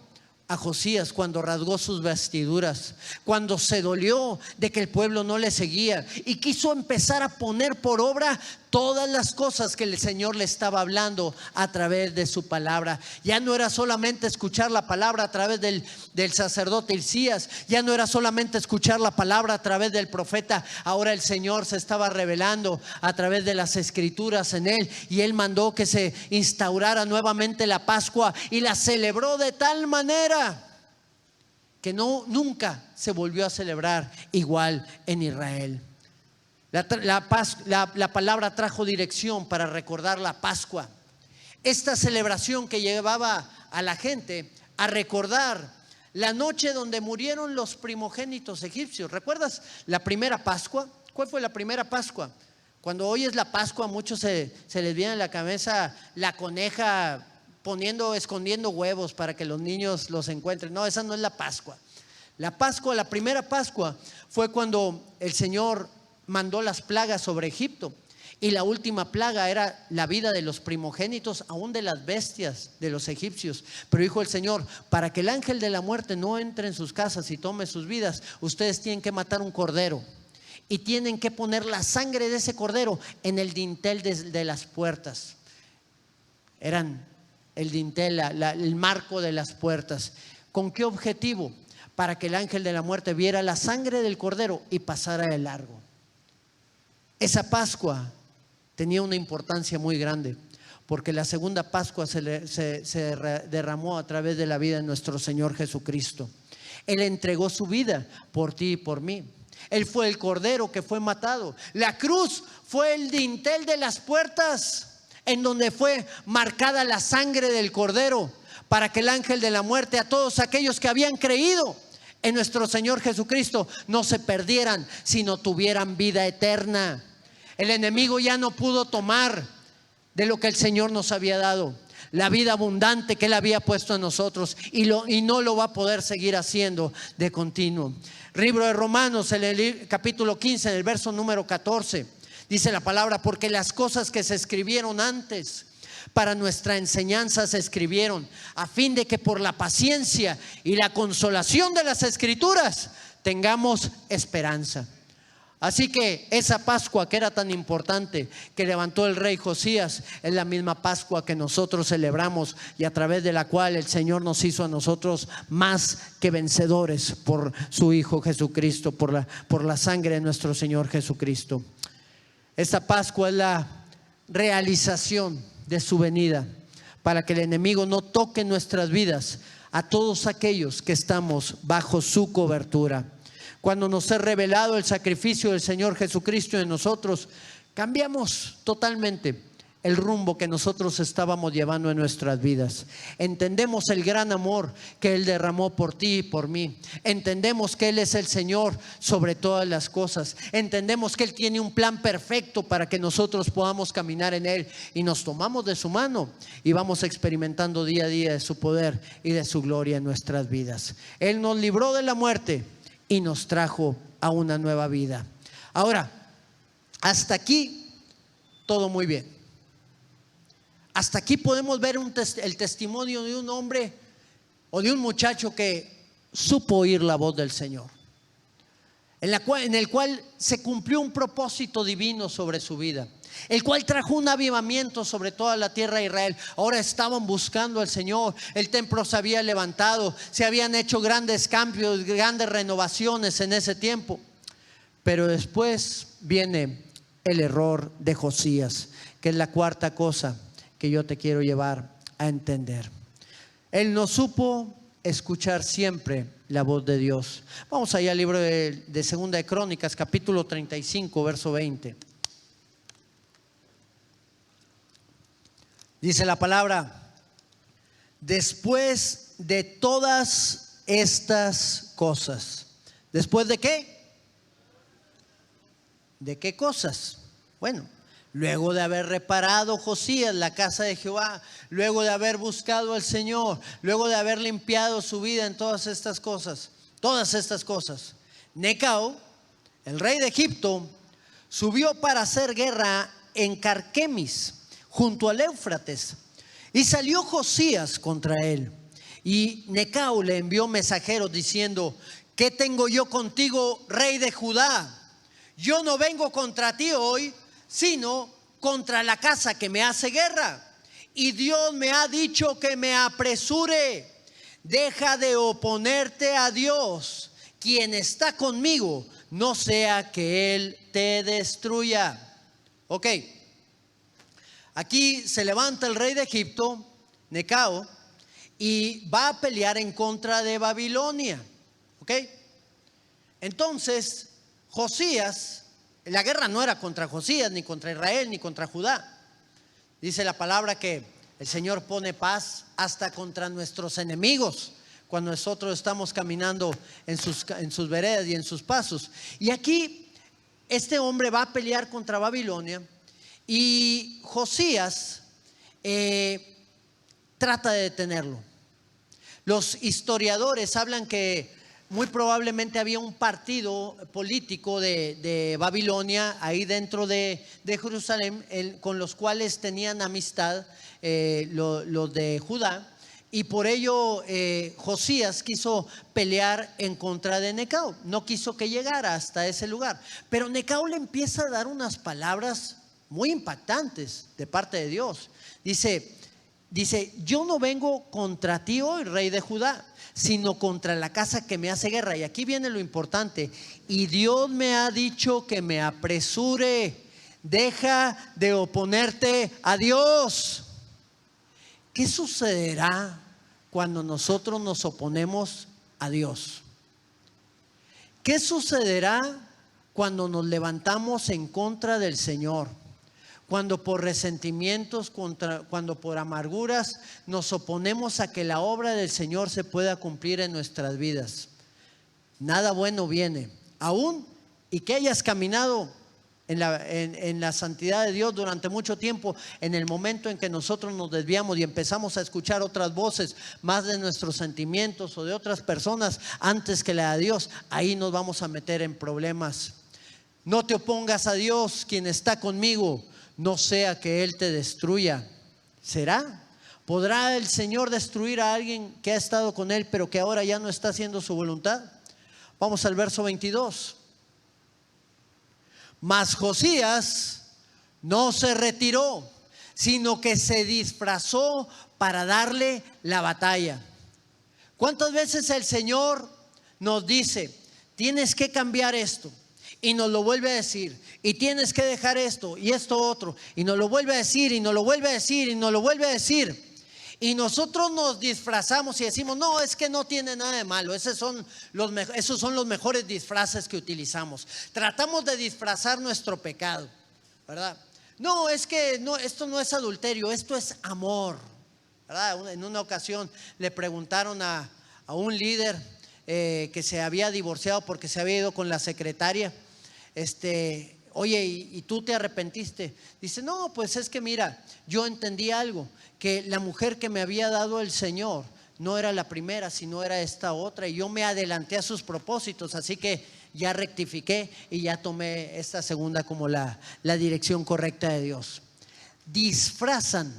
a Josías cuando rasgó sus vestiduras, cuando se dolió de que el pueblo no le seguía y quiso empezar a poner por obra todas las cosas que el Señor le estaba hablando a través de su palabra. Ya no era solamente escuchar la palabra a través del sacerdote Hilcías, ya no era solamente escuchar la palabra a través del profeta. Ahora el Señor se estaba revelando a través de las Escrituras en él, y él mandó que se instaurara nuevamente la Pascua y la celebró de tal manera que nunca se volvió a celebrar igual en Israel. La palabra trajo dirección para recordar la Pascua. Esta celebración que llevaba a la gente a recordar la noche donde murieron los primogénitos egipcios. ¿Recuerdas la primera Pascua? ¿Cuál fue la primera Pascua? Cuando oyes la Pascua, a muchos se les viene a la cabeza la coneja escondiendo huevos para que los niños los encuentren. No, esa no es la Pascua. La Pascua, la primera Pascua, fue cuando el Señor mandó las plagas sobre Egipto, y la última plaga era la vida de los primogénitos, aún de las bestias de los egipcios. Pero dijo el Señor: para que el ángel de la muerte no entre en sus casas y tome sus vidas, ustedes tienen que matar un cordero y tienen que poner la sangre de ese cordero en el dintel de las puertas. Eran el dintel, el marco de las puertas. ¿Con qué objetivo? Para que el ángel de la muerte viera la sangre del cordero y pasara de largo. Esa Pascua tenía una importancia muy grande, porque la segunda Pascua se derramó a través de la vida de nuestro Señor Jesucristo. Él entregó su vida por ti y por mí. Él fue el cordero que fue matado. La cruz fue el dintel de las puertas en donde fue marcada la sangre del cordero, para que el ángel de la muerte, a todos aquellos que habían creído en nuestro Señor Jesucristo, no se perdieran, sino tuvieran vida eterna. El enemigo ya no pudo tomar de lo que el Señor nos había dado, la vida abundante que Él había puesto en nosotros, y no lo va a poder seguir haciendo de continuo. Libro de Romanos, en el capítulo 15, en el verso número 14, dice la palabra: porque las cosas que se escribieron antes para nuestra enseñanza se escribieron, a fin de que por la paciencia y la consolación de las Escrituras tengamos esperanza. Así que esa Pascua que era tan importante, que levantó el rey Josías, es la misma Pascua que nosotros celebramos y a través de la cual el Señor nos hizo a nosotros más que vencedores por su Hijo Jesucristo, por la sangre de nuestro Señor Jesucristo. Esta Pascua es la realización de su venida para que el enemigo no toque nuestras vidas a todos aquellos que estamos bajo su cobertura. Cuando nos es revelado el sacrificio del Señor Jesucristo en nosotros, cambiamos totalmente el rumbo que nosotros estábamos llevando en nuestras vidas. Entendemos el gran amor que Él derramó por ti y por mí. Entendemos que Él es el Señor sobre todas las cosas. Entendemos que Él tiene un plan perfecto para que nosotros podamos caminar en Él. Y nos tomamos de su mano y vamos experimentando día a día de su poder y de su gloria en nuestras vidas. Él nos libró de la muerte y nos trajo a una nueva vida. Ahora, hasta aquí todo muy bien. Hasta aquí podemos ver el testimonio de un hombre o de un muchacho que supo oír la voz del Señor, en el cual se cumplió un propósito divino sobre su vida, el cual trajo un avivamiento sobre toda la tierra de Israel. Ahora estaban buscando al Señor, el templo se había levantado, se habían hecho grandes cambios, grandes renovaciones en ese tiempo. Pero después viene el error de Josías, que es la cuarta cosa que yo te quiero llevar a entender. Él no supo escuchar siempre la voz de Dios. Vamos allá al libro de Segunda de Crónicas, capítulo 35, verso 20. Dice la palabra: después de todas estas cosas. ¿Después de qué? ¿De qué cosas? Bueno, luego de haber reparado Josías la casa de Jehová, luego de haber buscado al Señor, luego de haber limpiado su vida en todas estas cosas, Necao, el rey de Egipto, subió para hacer guerra en Carquemis, junto al Éufrates, y salió Josías contra él. Y Necao le envió mensajeros diciendo: ¿qué tengo yo contigo, rey de Judá? Yo no vengo contra ti hoy, sino contra la casa que me hace guerra. Y Dios me ha dicho que me apresure. Deja de oponerte a Dios, quien está conmigo, no sea que Él te destruya. Ok, aquí se levanta el rey de Egipto, Necao, y va a pelear en contra de Babilonia. Ok, entonces Josías, la guerra no era contra Josías, ni contra Israel, ni contra Judá. Dice la palabra que el Señor pone paz hasta contra nuestros enemigos cuando nosotros estamos caminando en sus veredas y en sus pasos. Y aquí este hombre va a pelear contra Babilonia y Josías trata de detenerlo. Los historiadores hablan que muy probablemente había un partido político de Babilonia ahí dentro de Jerusalén, con los cuales tenían amistad los de Judá, y por ello Josías quiso pelear en contra de Necao, no quiso que llegara hasta ese lugar. Pero Necao le empieza a dar unas palabras muy impactantes de parte de Dios. Dice: yo no vengo contra ti hoy, rey de Judá, sino contra la casa que me hace guerra. Y aquí viene lo importante: y Dios me ha dicho que me apresure. Deja de oponerte a Dios. ¿Qué sucederá cuando nosotros nos oponemos a Dios? ¿Qué sucederá cuando nos levantamos en contra del Señor? Cuando por resentimientos, cuando por amarguras nos oponemos a que la obra del Señor se pueda cumplir en nuestras vidas. Nada bueno viene. Aún y que hayas caminado en la santidad de Dios durante mucho tiempo, en el momento en que nosotros nos desviamos y empezamos a escuchar otras voces más de nuestros sentimientos o de otras personas antes que la de Dios, ahí nos vamos a meter en problemas. No te opongas a Dios, quien está conmigo, no sea que Él te destruya. ¿Será? ¿Podrá el Señor destruir a alguien que ha estado con Él pero que ahora ya no está haciendo su voluntad? Vamos al verso 22. Mas Josías no se retiró, sino que se disfrazó para darle la batalla. ¿Cuántas veces el Señor nos dice, tienes que cambiar esto? Y nos lo vuelve a decir, y tienes que dejar esto y esto otro, y nos lo vuelve a decir, y nos lo vuelve a decir, y nos lo vuelve a decir. Y nosotros nos disfrazamos y decimos, no, es que no tiene nada de malo. Esos son los mejores disfraces que utilizamos. Tratamos de disfrazar nuestro pecado, ¿verdad? No, es que no, esto no es adulterio, esto es amor, ¿verdad? En una ocasión le preguntaron a un líder que se había divorciado porque se había ido con la secretaria, oye, ¿y tú te arrepentiste? Dice, no, pues es que mira, yo entendí algo, que la mujer que me había dado el Señor no era la primera, sino era esta otra, y yo me adelanté a sus propósitos, así que ya rectifiqué y ya tomé esta segunda como la dirección correcta de Dios. Disfrazan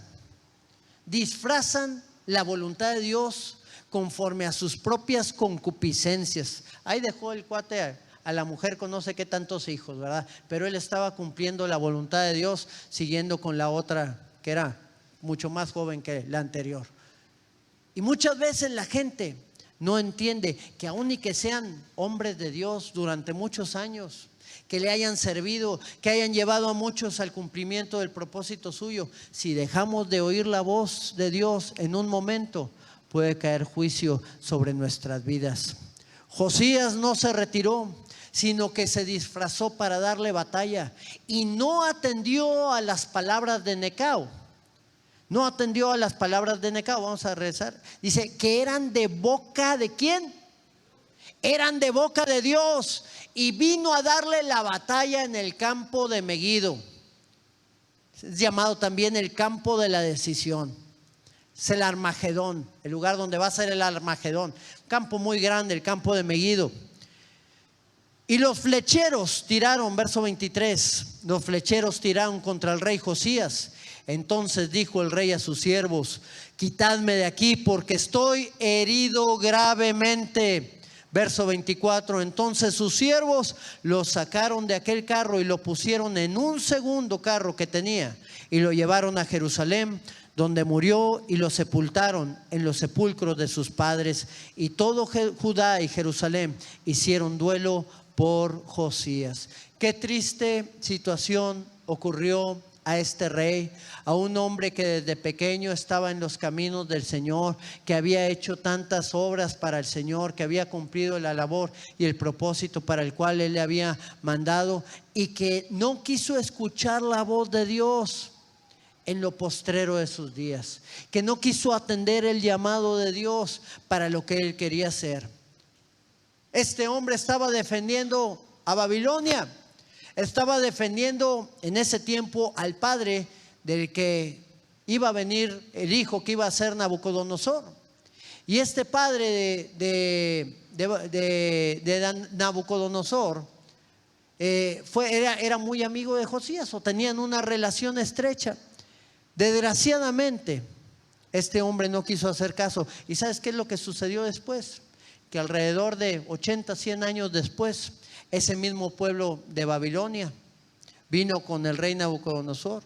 la voluntad de Dios conforme a sus propias concupiscencias. Ahí dejó el cuate a la mujer con no sé qué tantos hijos, ¿verdad? Pero él estaba cumpliendo la voluntad de Dios, siguiendo con la otra que era mucho más joven que la anterior. Y muchas veces la gente no entiende que aun y que sean hombres de Dios durante muchos años, que le hayan servido, que hayan llevado a muchos al cumplimiento del propósito suyo, si dejamos de oír la voz de Dios en un momento, puede caer juicio sobre nuestras vidas. Josías no se retiró, sino que se disfrazó para darle batalla y no atendió a las palabras de Necao. No atendió a las palabras de Necao. Vamos a regresar. Dice que eran de boca de ¿quién? Eran de boca de Dios, y vino a darle la batalla en el campo de Megido. Es llamado también el campo de la decisión. Es el Armagedón, el lugar donde va a ser el Armagedón. Un campo muy grande, el campo de Megido. Y los flecheros tiraron, verso 23, los flecheros tiraron contra el rey Josías. Entonces dijo el rey a sus siervos: quitadme de aquí, porque estoy herido gravemente. Verso 24, entonces sus siervos lo sacaron de aquel carro y lo pusieron en un segundo carro que tenía y lo llevaron a Jerusalén, donde murió, y lo sepultaron en los sepulcros de sus padres. Y todo Judá y Jerusalén hicieron duelo por Josías. Qué triste situación ocurrió a este rey, a un hombre que desde pequeño estaba en los caminos del Señor, que había hecho tantas obras para el Señor, que había cumplido la labor y el propósito para el cual Él le había mandado, y que no quiso escuchar la voz de Dios en lo postrero de sus días, que no quiso atender el llamado de Dios para lo que Él quería hacer. Este hombre estaba defendiendo a Babilonia. Estaba defendiendo en ese tiempo al padre del que iba a venir, el hijo que iba a ser Nabucodonosor. Y este padre de Nabucodonosor era muy amigo de Josías, o tenían una relación estrecha. Desgraciadamente, este hombre no quiso hacer caso. ¿Y sabes qué es lo que sucedió después? Que alrededor de 80, 100 años después, ese mismo pueblo de Babilonia vino con el rey Nabucodonosor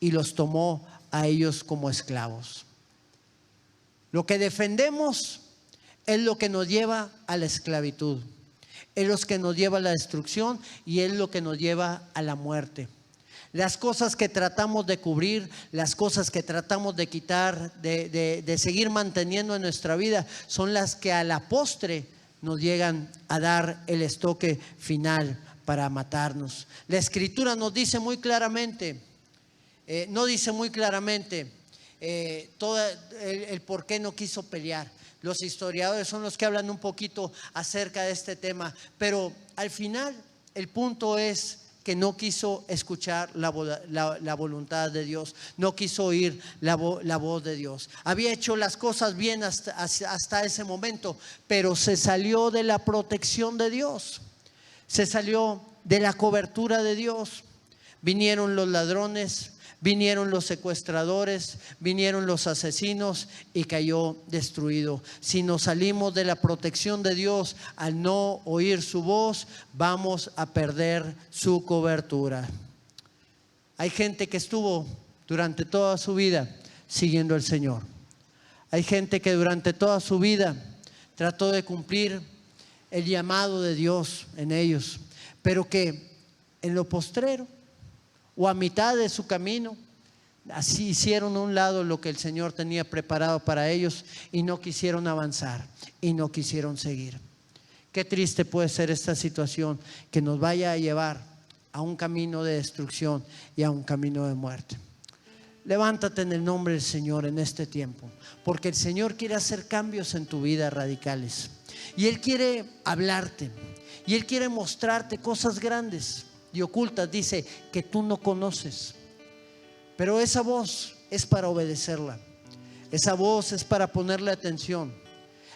y los tomó a ellos como esclavos. Lo que defendemos es lo que nos lleva a la esclavitud, es lo que nos lleva a la destrucción y es lo que nos lleva a la muerte. Las cosas que tratamos de cubrir, las cosas que tratamos de quitar, de seguir manteniendo en nuestra vida, son las que a la postre nos llegan a dar el estoque final para matarnos. La Escritura nos dice muy claramente, no dice muy claramente todo el por qué no quiso pelear. Los historiadores son los que hablan un poquito acerca de este tema, pero al final el punto es que no quiso escuchar la voluntad de Dios, no quiso oír la voz de Dios. Había hecho las cosas bien hasta ese momento, pero se salió de la protección de Dios, se salió de la cobertura de Dios. Vinieron los ladrones, Vinieron los secuestradores, vinieron los asesinos y cayó destruido. Si nos salimos de la protección de Dios al no oír su voz, vamos a perder su cobertura. Hay gente que estuvo durante toda su vida siguiendo al Señor. Hay gente que durante toda su vida trató de cumplir el llamado de Dios en ellos, pero que en lo postrero o a mitad de su camino, así hicieron a un lado lo que el Señor tenía preparado para ellos y no quisieron avanzar y no quisieron seguir. Qué triste puede ser esta situación que nos vaya a llevar a un camino de destrucción y a un camino de muerte. Levántate en el nombre del Señor en este tiempo, porque el Señor quiere hacer cambios en tu vida radicales y Él quiere hablarte y Él quiere mostrarte cosas grandes y ocultas, dice, que tú no conoces. Pero esa voz es para obedecerla. Esa voz es para ponerle atención.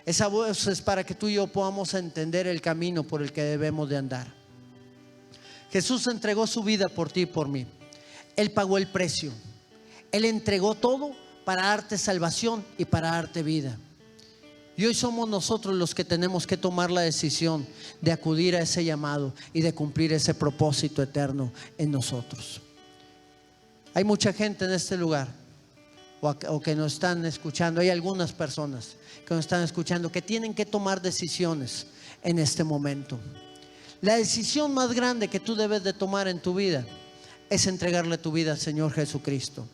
Esa voz es para que tú y yo podamos entender el camino por el que debemos de andar. Jesús entregó su vida por ti y por mí. Él pagó el precio. Él entregó todo para darte salvación y para darte vida. Y hoy somos nosotros los que tenemos que tomar la decisión de acudir a ese llamado y de cumplir ese propósito eterno en nosotros. Hay mucha gente en este lugar o que nos están escuchando. Hay algunas personas que nos están escuchando que tienen que tomar decisiones en este momento. La decisión más grande que tú debes de tomar en tu vida es entregarle tu vida al Señor Jesucristo.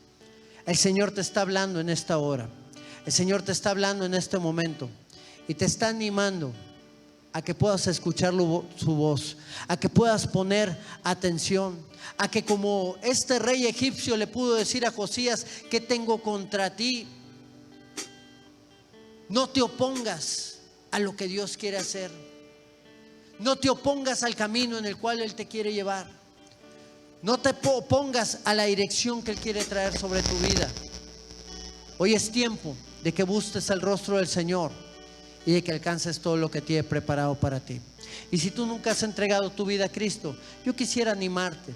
El Señor te está hablando en esta hora. El Señor te está hablando en este momento y te está animando a que puedas escuchar su voz, a que puedas poner atención, a que como este rey egipcio le pudo decir a Josías: ¿qué tengo contra ti? No te opongas a lo que Dios quiere hacer. No te opongas al camino en el cual Él te quiere llevar. No te opongas a la dirección que Él quiere traer sobre tu vida. Hoy es tiempo de que busques el rostro del Señor y de que alcances todo lo que tiene preparado para ti. Y si tú nunca has entregado tu vida a Cristo, yo quisiera animarte,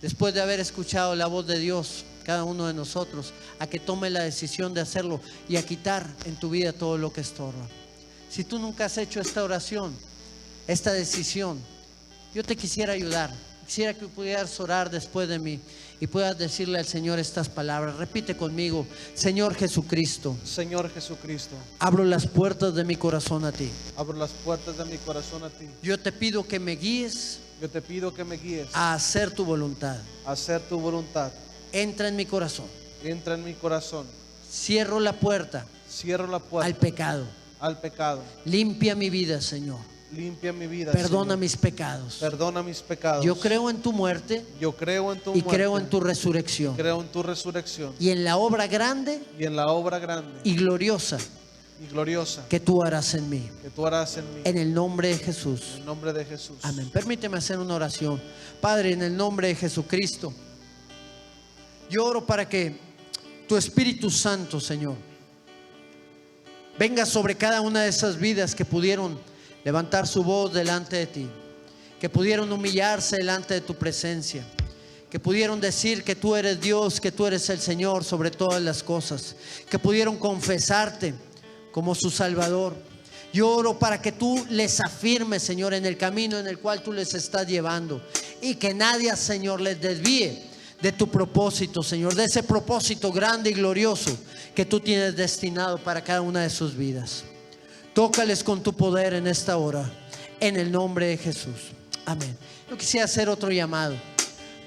después de haber escuchado la voz de Dios, cada uno de nosotros, a que tome la decisión de hacerlo y a quitar en tu vida todo lo que estorba. Si tú nunca has hecho esta oración, esta decisión, yo te quisiera ayudar. Quisiera que pudieras orar después de mí y puedas decirle al Señor estas palabras. Repite conmigo: Señor Jesucristo, Señor Jesucristo, abro las puertas de mi corazón a ti. abro las puertas de mi corazón a ti. Yo te pido que me guíes Yo te pido que me guíes a hacer tu voluntad. a hacer tu voluntad. Entra en mi corazón. Entra en mi corazón. Cierro la puerta Cierro la puerta al pecado. al pecado. Limpia mi vida, Señor. Limpia mi vida. Perdona Señor. mis pecados. Perdona mis pecados. Yo creo en tu muerte Yo creo en tu y muerte. creo en tu resurrección. Creo en tu resurrección. Y en la obra grande Y en la obra grande y gloriosa y gloriosa que tú harás en mí. que tú harás en mí. En el nombre de Jesús. En el nombre de Jesús. Amén. Permíteme hacer una oración. Padre, en el nombre de Jesucristo, yo oro para que tu Espíritu Santo, Señor, venga sobre cada una de esas vidas que pudieron levantar su voz delante de ti, que pudieron humillarse delante de tu presencia, que pudieron decir que tú eres Dios, que tú eres el Señor sobre todas las cosas, que pudieron confesarte como su Salvador. Yo oro para que tú les afirmes, Señor, en el camino en el cual tú les estás llevando, y que nadie, Señor, les desvíe de tu propósito, Señor, de ese propósito grande y glorioso que tú tienes destinado para cada una de sus vidas. Tócales con tu poder en esta hora, en el nombre de Jesús. Amén. Yo quisiera hacer otro llamado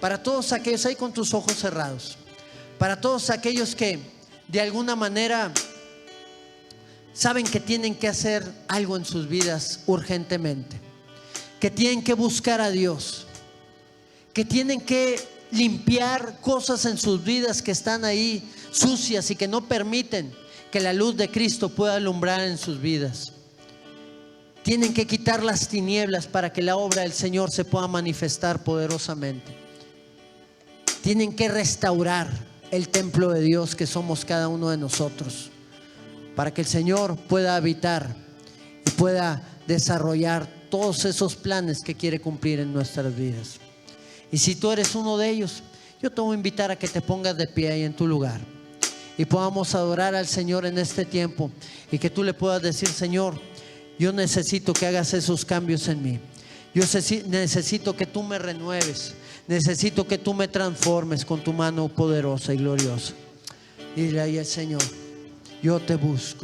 para todos aquellos ahí con tus ojos cerrados, para todos aquellos que de alguna manera saben que tienen que hacer algo en sus vidas urgentemente, que tienen que buscar a Dios, que tienen que limpiar cosas en sus vidas que están ahí sucias y que no permiten que la luz de Cristo pueda alumbrar en sus vidas. Tienen que quitar las tinieblas para que la obra del Señor se pueda manifestar poderosamente. Tienen que restaurar el templo de Dios que somos cada uno de nosotros, para que el Señor pueda habitar y pueda desarrollar todos esos planes que quiere cumplir en nuestras vidas. Y si tú eres uno de ellos, Yo te voy a invitar a que te pongas de pie ahí en tu lugar y podamos adorar al Señor en este tiempo, y que tú le puedas decir: Señor, yo necesito que hagas esos cambios en mí. Yo necesito que tú me renueves. Necesito que tú me transformes con tu mano poderosa y gloriosa. Dile ahí al Señor: yo te busco.